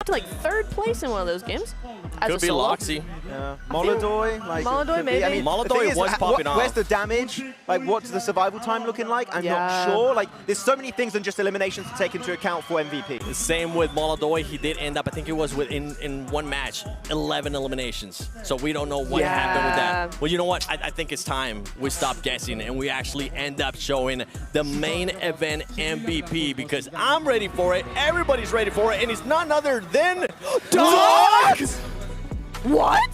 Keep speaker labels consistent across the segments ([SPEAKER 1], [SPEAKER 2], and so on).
[SPEAKER 1] to like 3rd place in one of those games.
[SPEAKER 2] Could be Loxy.
[SPEAKER 3] Yeah. Molodoy, like
[SPEAKER 1] Molodoy, maybe.
[SPEAKER 3] I mean,
[SPEAKER 2] Molodoy was popping off.
[SPEAKER 3] Where's the damage? Like, what's the survival time looking like? I'm not sure. Like, there's so many things than just eliminations to take into account for MVP.
[SPEAKER 2] Same with Molodoy. He did end up, I think it was in one match, 11 eliminations. So we don't know what happened with that. Well, you know what? I think it's time we stop guessing and we actually end up showing the main event MVP, because I'm ready for it. Everybody's ready for it, and it's none other than
[SPEAKER 1] Doc! What?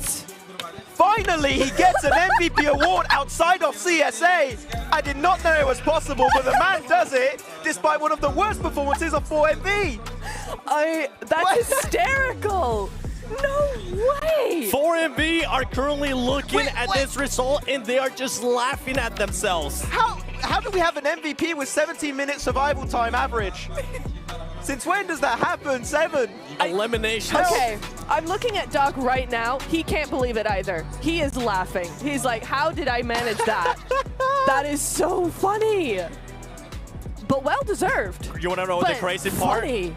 [SPEAKER 3] Finally, he gets an MVP award outside of CSA. I did not know it was possible, but the man does it despite one of the worst performances of 4MV.
[SPEAKER 1] That's hysterical. No way.
[SPEAKER 2] 4MV are currently looking at this result, and they are just laughing at themselves.
[SPEAKER 3] How do we have an MVP with 17-minute survival time average? Since when does that happen? 7
[SPEAKER 2] eliminations.
[SPEAKER 1] Okay, I'm looking at Doc right now. He can't believe it either. He is laughing. He's like, how did I manage that? That is so funny. But well deserved.
[SPEAKER 2] You want to know the crazy part?
[SPEAKER 1] Funny.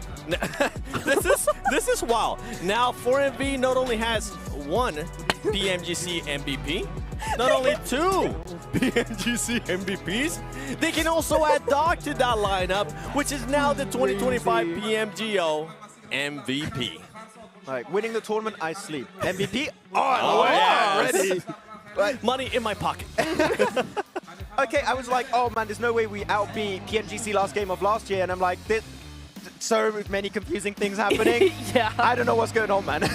[SPEAKER 2] this is wild. Now 4MV not only has 1 PMGC MVP, not only 2 PMGC MVPs, they can also add Doc to that lineup, which is now the 2025 PMGO MVP.
[SPEAKER 3] Like, winning the tournament, I sleep. MVP?
[SPEAKER 2] Oh yeah,
[SPEAKER 3] ready.
[SPEAKER 2] Right. Money in my pocket.
[SPEAKER 3] Okay, I was like, oh man, there's no way we outbeat PMGC last game of last year, and I'm like, so many confusing things happening.
[SPEAKER 1] Yeah.
[SPEAKER 3] I don't know what's going on, man.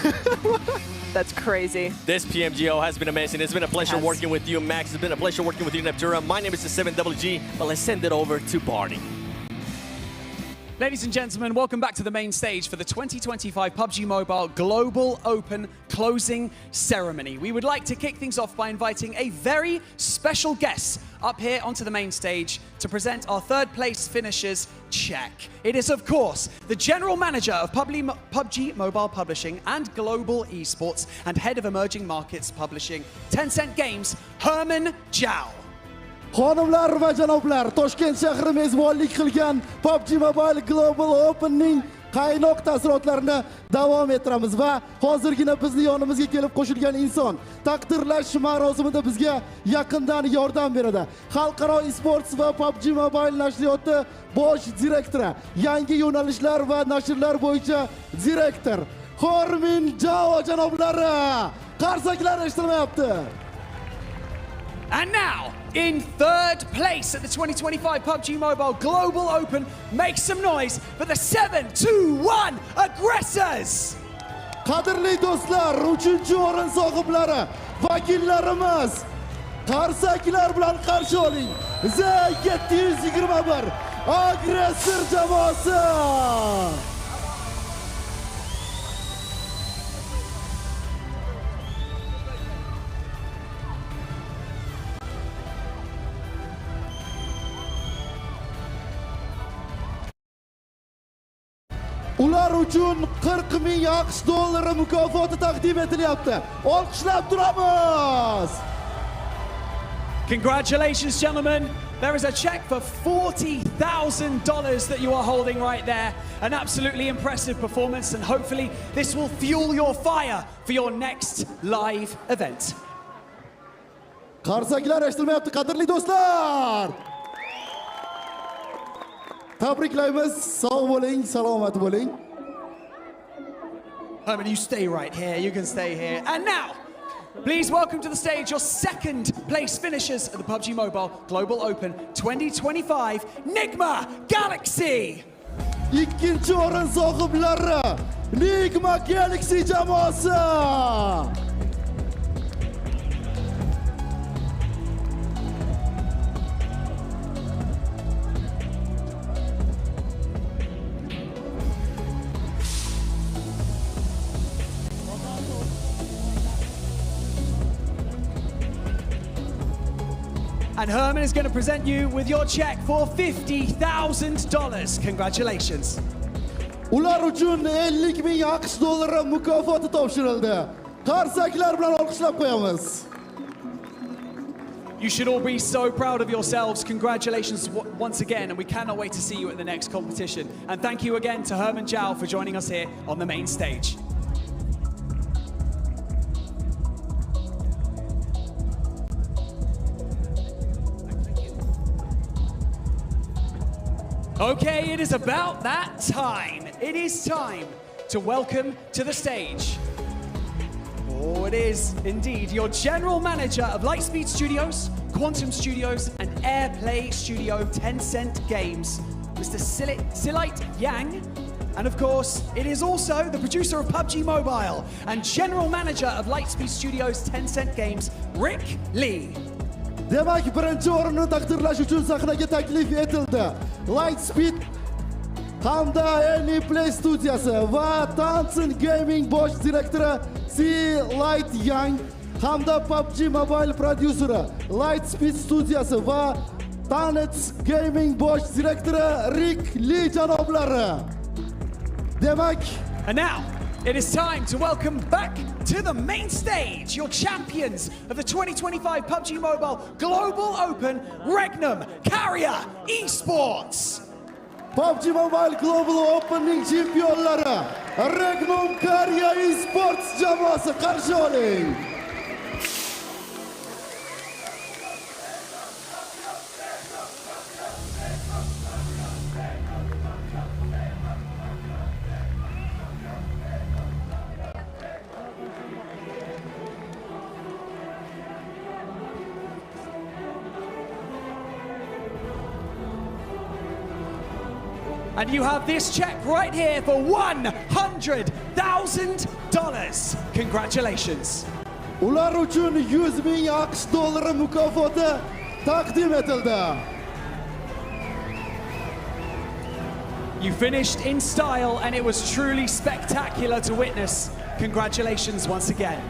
[SPEAKER 1] That's crazy.
[SPEAKER 2] This PMGO has been amazing. It's been a pleasure working with you, Max. It's been a pleasure working with you, Neptura. My name is the 7GG, but let's send it over to Barney.
[SPEAKER 4] Ladies and gentlemen, welcome back to the main stage for the 2025 PUBG Mobile Global Open closing ceremony. We would like to kick things off by inviting a very special guest up here onto the main stage to present our 3rd place finishers check. It is, of course, the General Manager of PUBG Mobile Publishing and Global Esports and Head of Emerging Markets Publishing, Tencent Games, Herman Zhao.
[SPEAKER 5] Xonimlar va janoblar, Toshkent shahri mezbonlik qilgan PUBG Mobile Global Open'ning qaynoq taassurotlarini davom ettiramiz va hozirgina bizni yonimizga kelib qo'shilgan inson taqdirlash marosimida bizga yaqindan yordam beradi. Xalqaro esports va PUBG Mobile nashriyoti bosh direktori, yangi yo'nalishlar va nashrlar bo'yicha direktor Herman Zhao janoblari. Qarsaklar eshitilmayapti.
[SPEAKER 4] And now, in 3rd place at the 2025 PUBG Mobile Global Open, make some noise for the 7-2-1 aggressors!
[SPEAKER 5] Qadrli do'stlar, 3-chi o'rin sohiblari, vakillarimiz, qarsaklar bilan qarshi oling. Z721 aggressor jamoasi! Ular uchun 40,000 AQSh dollari mukofoti taqdim etilyapti. Olqishlab turamiz.
[SPEAKER 4] Congratulations, gentlemen. There is a check for $40,000 that you are holding right there. An absolutely impressive performance, and hopefully this will fuel your fire for your next live event.
[SPEAKER 5] Qarsaklar eshitilmayapti, qadrli do'stlar. Tabriklaymiz, sog' bo'ling, salomat bo'ling.
[SPEAKER 4] Herman, you stay right here. You can stay here. And now, please welcome to the stage your 2nd place finishers at the PUBG Mobile Global Open 2025, Nigma Galaxy.
[SPEAKER 5] 2-chi o'rin sohiblari, Nigma Galaxy jamoasi.
[SPEAKER 4] And Herman is going to present you with your check for $50,000. Congratulations.
[SPEAKER 5] Ular uchun 50,000 AQSh dollari mukofoti topshirildi. Qarsaklar bilan olqishlab qo'yamiz.
[SPEAKER 4] You should all be so proud of yourselves. Congratulations once again, and we cannot wait to see you at the next competition. And thank you again to Herman Zhao for joining us here on the main stage. Okay, it is about that time. It is time to welcome to the stage. Oh, it is indeed your general manager of Lightspeed Studios, Quantum Studios, and Airplay Studio Tencent Games, Mr. Silite Yang. And of course, it is also the producer of PUBG Mobile and general manager of Lightspeed Studios Tencent Games, Rick Lee.
[SPEAKER 5] Demak, birinchi o'rinni taqdirlash uchun sahnaga taklif etildi. Lightspeed hamda Airplay studiyasi va Tencent Gaming bosh direktori Silite Yang hamda PUBG Mobile prodyuseri Lightspeed studiyasi va Tencent Gaming bosh direktori Rick Lee janoblari. Demak,
[SPEAKER 4] and now it is time to welcome back to the main stage your champions of the 2025 PUBG Mobile Global Open Regnum Carrier Esports.
[SPEAKER 5] PUBG Mobile Global Open'ning chempionlari Regnum Carrier Esports jamoasi qarshi oling.
[SPEAKER 4] And you have this check right here for $100,000. Congratulations.
[SPEAKER 5] Ular uchun 100,000 AQSh dollari mukofoti taqdim etildi.
[SPEAKER 4] You finished in style and it was truly spectacular to witness. Congratulations once again.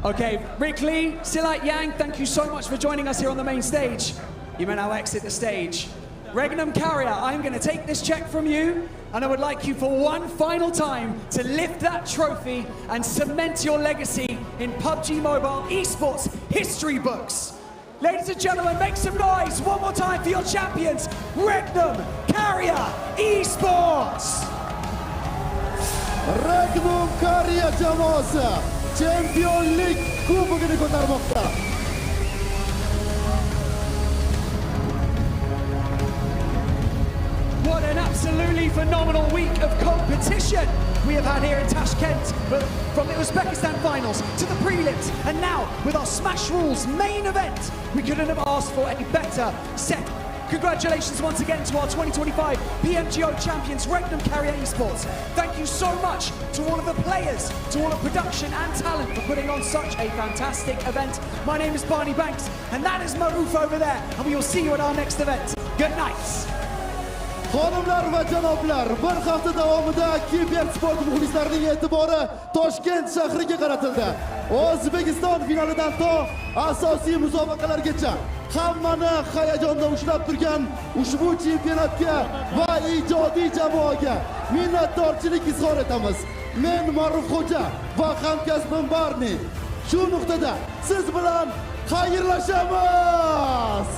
[SPEAKER 4] Okay, Rick Lee, Silite Yang, thank you so much for joining us here on the main stage. You may now exit the stage. Regnum Carrier, I'm going to take this check from you, and I would like you for one final time to lift that trophy and cement your legacy in PUBG Mobile Esports history books. Ladies and gentlemen, make some noise one more time for your champions, Regnum Carrier Esports.
[SPEAKER 5] Regnum Carrier jamoasi Championlik kubogini ko'tarmoqda.
[SPEAKER 4] What an absolutely phenomenal week of competition we have had here in Tashkent, from the Uzbekistan finals to the prelims, and now with our Smash Rules main event, we couldn't have asked for a better set. Congratulations once again to our 2025 PMGO champions, Regnum Carrier Esports. Thank you so much to all of the players, to all of production and talent for putting on such a fantastic event. My name is Barney Banks, and that is Maruf over there, and we will see you at our next event. Good night.
[SPEAKER 5] Xonimlar va janoblar, bir hafta davomida kibersport muxlislarining e'tibori Toshkent shahriga qaratildi. O'zbekiston finalidan to asosiy musobaqalargacha hammani hayajonda ushlab turgan ushbu chempionatga va ijodiy jamoaga minnatdorchilik izhor etamiz. Men Marufxo'ja va hamkasbim Barni shu nuqtada siz bilan xayrlashamiz.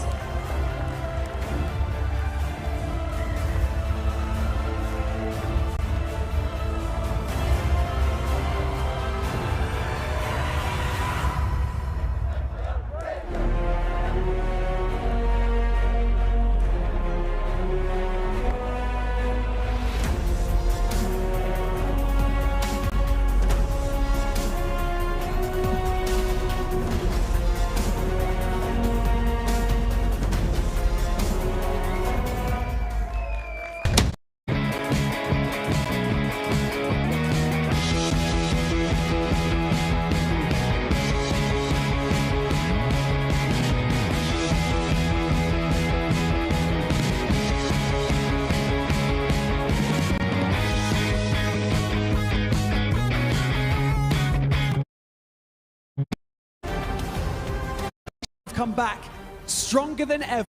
[SPEAKER 4] Come back stronger than ever.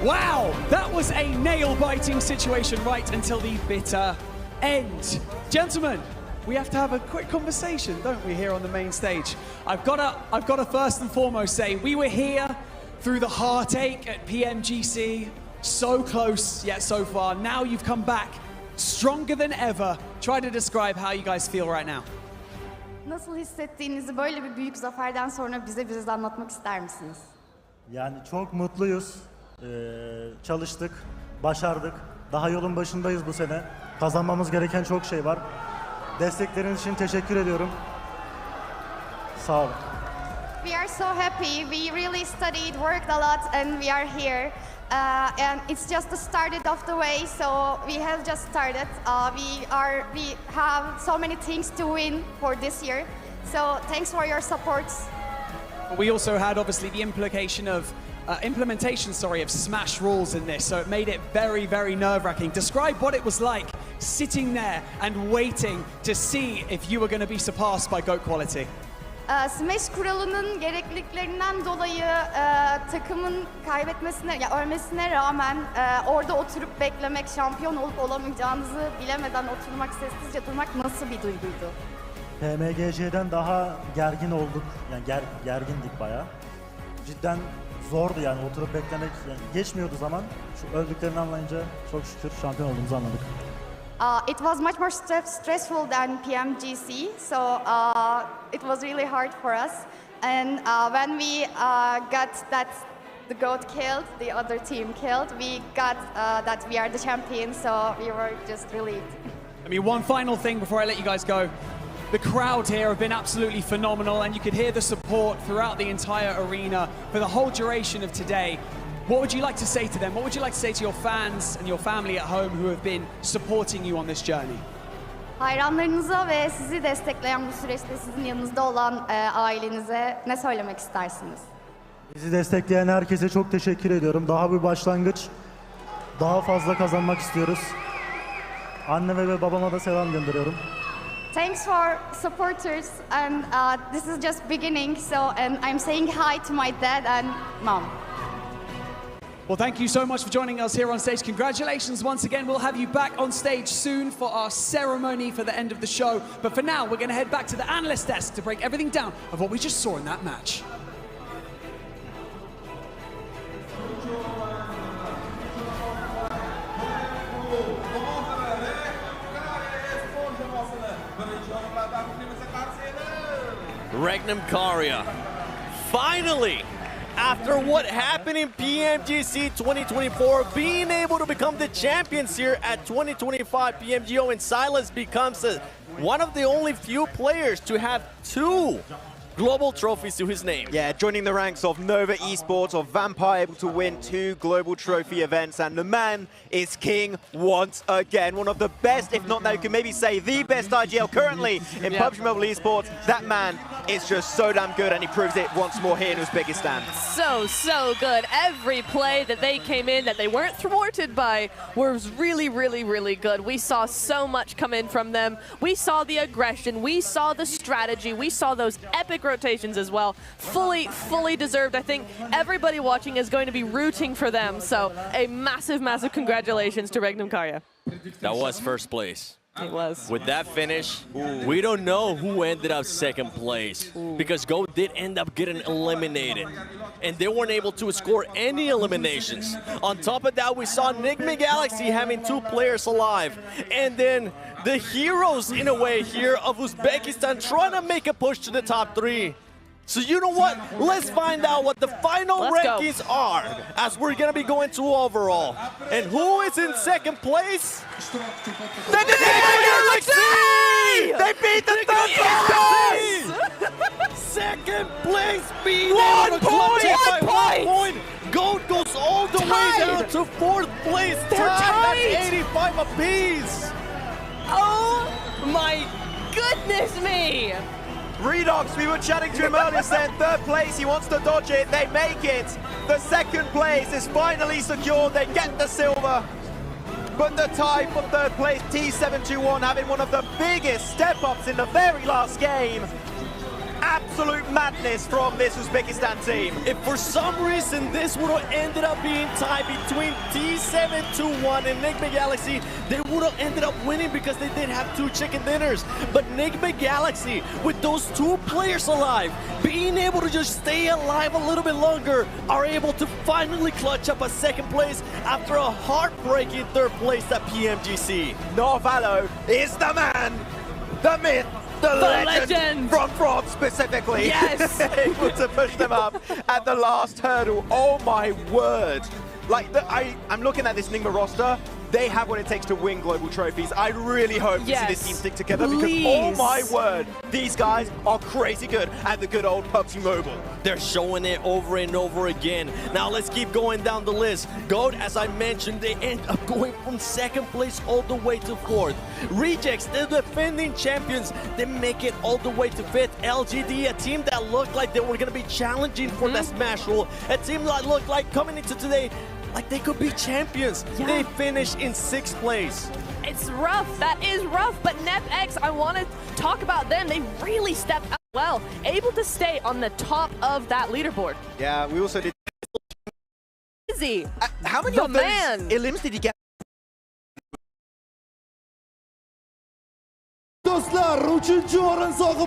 [SPEAKER 4] Wow, that was a nail-biting situation right until the bitter end. Gentlemen, we have to have a quick conversation, don't we, here on the main stage? I've got to first and foremost say, we were here through the heartache at PMGC, so close yet so far. Now you've come back stronger than ever. Try to describe how you guys feel right now.
[SPEAKER 6] Nasıl hissettiğinizi böyle bir büyük zaferden sonra bize anlatmak ister misiniz?
[SPEAKER 7] Yani çok mutluyuz. Çalıştık, başardık. Daha yolun başındayız bu sene. Kazanmamız gereken çok şey var. Destekleriniz için teşekkür ediyorum. Sağ olun.
[SPEAKER 6] We are so happy. We really studied, worked a lot, and we are here. And it's just the started of the way, so we have just started. We have so many things to win for this year. So thanks for your support.
[SPEAKER 4] We also had obviously the implementation of Smash rules in this, so it made it very, very nerve-wracking. Describe what it was like sitting there and waiting to see if you were going to be surpassed by GOAT quality.
[SPEAKER 6] Smash kuralının gerekliliklerinden dolayı takımın ölmesine rağmen orada oturup beklemek, şampiyon olup olamayacağınızı bilemeden oturmak, sessizce durmak nasıl bir duyguydu?
[SPEAKER 7] PMGC'den daha gergin olduk. Yani gergindik bayağı. Cidden zordu yani oturup beklemek. Yani geçmiyordu zaman. Şu öldüklerini anlayınca çok şükür şampiyon olduğumuzu anladık.
[SPEAKER 6] It was much more stressful than PMGC, so it was really hard for us. And when we got that the GOAT killed, the other team killed, we got that we are the champions, so we were just relieved.
[SPEAKER 4] I mean, one final thing before I let you guys go. The crowd here have been absolutely phenomenal, and you could hear the support throughout the entire arena for the whole duration of today. What would you like to say to them? What would you like to say to your fans and your family at home who have been supporting you on this journey?
[SPEAKER 6] Hayranlarınıza ve sizi destekleyen bu süreçte sizin yanınızda olan ailenize ne söylemek istersiniz?
[SPEAKER 7] Bizi destekleyen herkese çok teşekkür ediyorum. Daha bir başlangıç. Daha fazla kazanmak istiyoruz. Anneme ve babama da selam gönderiyorum.
[SPEAKER 6] Thanks for supporters, and this is just beginning. So, and I'm saying hi to my dad and mom.
[SPEAKER 4] Well, thank you so much for joining us here on stage. Congratulations once again. We'll have you back on stage soon for our ceremony for the end of the show. But for now, we're going to head back to the analyst desk to break everything down of what we just saw in that match.
[SPEAKER 2] Regnum Karya, finally, after what happened in PMGC 2024, being able to become the champions here at 2025 PMGO, and Silas becomes one of the only few players to have 2 global trophies to his name.
[SPEAKER 3] Yeah, joining the ranks of Nova Esports, of Vampire, able to win 2 global trophy events, and the man is king once again. One of the best, if not now you can maybe say the best IGL currently in PUBG Mobile Esports. That man is just so damn good, and he proves it once more here in Uzbekistan.
[SPEAKER 1] So good. Every play that they came in that they weren't thwarted by was really, really, really good. We saw so much come in from them. We saw the aggression. We saw the strategy. We saw those epic rotations as well. Fully deserved. I think everybody watching is going to be rooting for them. So a massive, massive congratulations to Regnum Karya.
[SPEAKER 2] That was first place.
[SPEAKER 1] It was.
[SPEAKER 2] With that finish, we don't know who ended up second place because Go did end up getting eliminated, and they weren't able to score any eliminations. On top of that, we saw Enigma Galaxy having 2 players alive, and then the heroes, in a way, here of Uzbekistan trying to make a push to the top 3. So you know what? Let's find out what the final rankings are as we're going to be going to overall. And who is in second place?
[SPEAKER 3] The Galaxy! They beat the third place!
[SPEAKER 2] Second place being
[SPEAKER 3] 1 point!
[SPEAKER 2] 1 point! Goat goes all the way down to 4th place.
[SPEAKER 1] They're tied.
[SPEAKER 2] At 85 apiece.
[SPEAKER 1] Oh my goodness me!
[SPEAKER 3] Redox, we were chatting to him earlier, saying 3rd place, he wants to dodge it, they make it. The 2nd place is finally secured, they get the silver. But the tie for 3rd place, T721, having one of the biggest step-ups in the very last game. absolute madness from this Uzbekistan team.
[SPEAKER 2] If for some reason this would have ended up being tied between T721 and Enigma Galaxy, they would have ended up winning because they did have 2 chicken dinners. But Enigma Galaxy, with those 2 players alive, being able to just stay alive a little bit longer, are able to finally clutch up a 2nd place after a heartbreaking 3rd place at PMGC.
[SPEAKER 3] Narvalo is the man, the myth, the legend from France specifically.
[SPEAKER 1] Yes.
[SPEAKER 3] Able to push them up at the last hurdle. Oh my word. Like, I'm looking at this Enigma roster. They have what it takes to win global trophies. I really hope to see this team stick together because, oh my word, these guys are crazy good at the good old PUBG Mobile.
[SPEAKER 2] They're showing it over and over again. Now let's keep going down the list. GOAT, as I mentioned, they end up going from 2nd place all the way to 4th. Rejects, the defending champions, they make it all the way to 5th. LGD, a team that looked like they were going to be challenging for that Smash Roll. A team that looked like coming into today like they could be champions.
[SPEAKER 1] Yeah.
[SPEAKER 2] They finished in 6th place.
[SPEAKER 1] It's rough. That is rough. But NepX, I want to talk about them. They really stepped up well, able to stay on the top of that leaderboard.
[SPEAKER 3] Yeah, we also did.
[SPEAKER 1] Easy.
[SPEAKER 3] How many
[SPEAKER 1] The
[SPEAKER 3] of those
[SPEAKER 1] man.
[SPEAKER 3] elims did he get?
[SPEAKER 5] Dostlar, 3-chi o'rin sohib